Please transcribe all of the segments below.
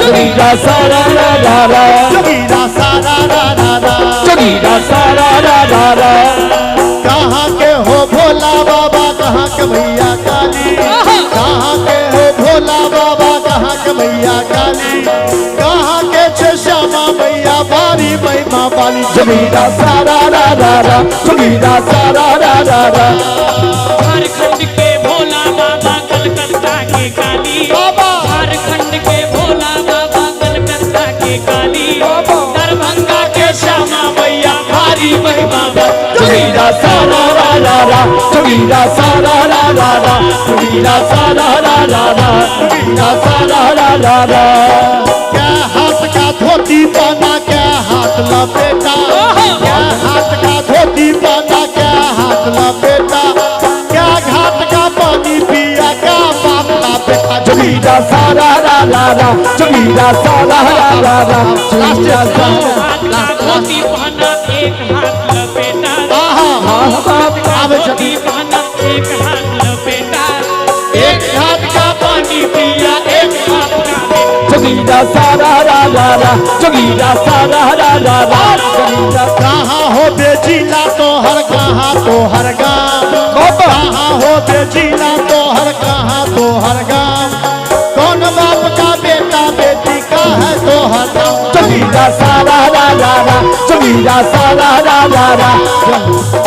जोगीरा सारा रा रा रा, जोगीरा सारा रा रा रा, जोगीरा सारा रा रा रा। कहाँ के हो भोला बाबा, कहाँ के भैया काली, कहाँ के हो भोला बाबा, कहाँ के भैया काली, कहाँ के छे श्यामा भैया बारी महिमा वाली। जोगीरा सारा रा रा रा, जोगीरा सारा रा रा रा। झारखंड के भोला बाबा कलकत्ता के काली, बाबा झारखंड के भोला बाबा कलकत्ता के काली, दरभंगा के श्यामा भैया भारी महिमा वाली। जोगीरा सारा रा रा रा, जोगीरा सारा रा रा रा, जोगीरा सारा रा रा रा, जोगीरा सारा रा रा रा। क्या हाथ का धोती पहना, क्या हाथ लपेटा, क्या हाथ का धोती पहना, क्या हाथ लपेटा, क्या घाट का पानी पिया, क्या बाप का बेटा। जोगीरा सारा रा रा रा, जोगीरा सारा रा रा रा, जोगीरा सारा। हाथ का धोती पहना, एक हाथ लपेटा, आवे धोती पहना, एक हाथ लपेटा, एक घाट का पानी पिया, एक हाथ का बेटा। जोगीरा सारा रा रा रा, जोगीरा सारा रा रा रा, जोगीरा। कहाँ हो बेजिला तो हर, कहाँ तो हर गाँव, कहाँ हो बेजिला तो हर, कहाँ तो हर गाँव, कौन बाप का बेटा बेटी का है तो हर गाँव। जोगीरा सारा रा रा रा, जोगीरा सारा रा रा रा।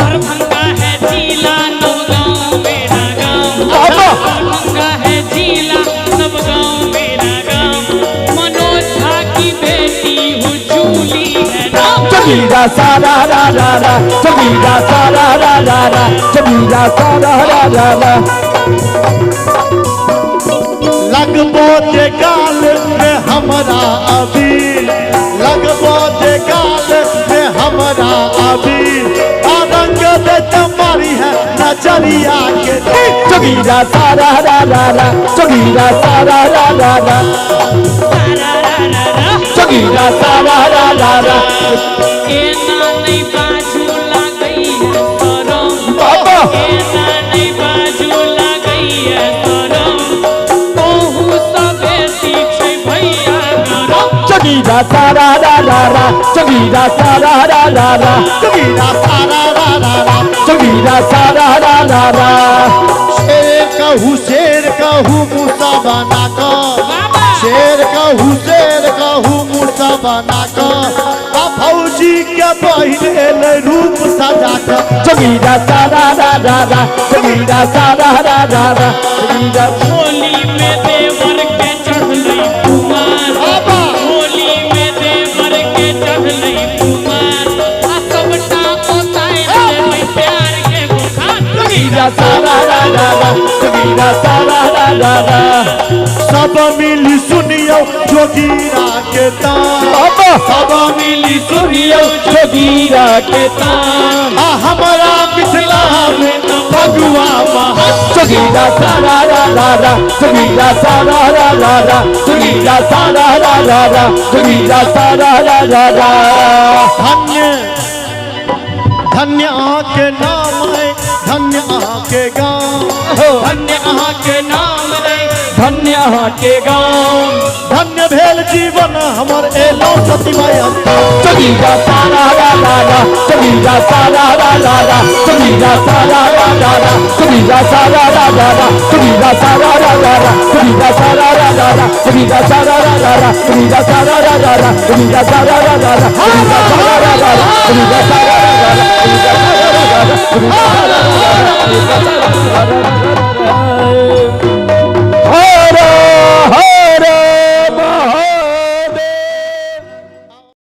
दरभंगा है जिला नवगांव मेरा गांव, दरभंगा है जिला नवगांव मेरा गांव, मनोज झा की बेटी हूँ जूली है नाम। जोगीरा सारा रा रा रा, जोगीरा सारा रा रा रा, जोगीरा सारा रा रा रा। लगबो जे गाल में हमरा अभी, लगबो जे गाल में हमरा अभी, रंग दे तुम्हारी है नजरिया के। जोगीरा सारा रा रा रा, जोगीरा सारा रा रा रा, जोगीरा सारा रा रा रा। एना नहीं बाजू लगई है सरम, बाबा एना नहीं बाजू लगई है सरम, ओहू सबे सीखे भैया गरम। जोगीरा सारा रा रा रा, जोगीरा सारा रा रा रा, जोगीरा सारा रा रा रा, जोगीरा सारा रा रा रा। शेर कहू मूसा बना को, शेर कहू मूसा बना को, फौजी के बहिन रूप सजा कर। जोगीरा सारा रा रा रा, जोगीरा सारा रा रा रा, जोगीरा। होली में देवर के चढ़लई कुमार, होली में देवर के चढ़लई कुमार, आ सबटा ओताई देबै प्यार के बुखार। जोगीरा सारा रा रा रा, जोगीरा सारा रा रा रा। सब मिली सुनियो जोगीरा के तान, सब मिली सुनियो जोगीरा के तान। हमारा मिथिला में भगवा महान। जोगीरा सारा रा रा रा, जोगीरा सारा रा रा रा, जोगीरा सारा रा रा रा, जोगीरा सारा रा रा रा। धन्य धन्य के नाम है, धन्य के गाँव, धन्य अहाँ के नाम रे, धन्य के गाँव, धन्य भेल जीवन हमर एलो सती माया। जोगीरा सारा रा रा रा, जोगीरा सारा रा रा रा, जोगीरा सारा रा रा रा, जोगीरा सारा रा रा रा, जोगीरा सारा रा रा रा, जोगीरा सारा रा रा रा, जोगीरा सारा रा रा रा, जोगीरा सारा रा रा रा, जोगीरा सारा रा रा रा, जोगीरा सारा रा रा रा, जोगीरा सारा रा रा रा, जोगीरा सारा रा रा रा, जोगीरा सारा रा रा रा, जोगीरा सारा रा रा रा,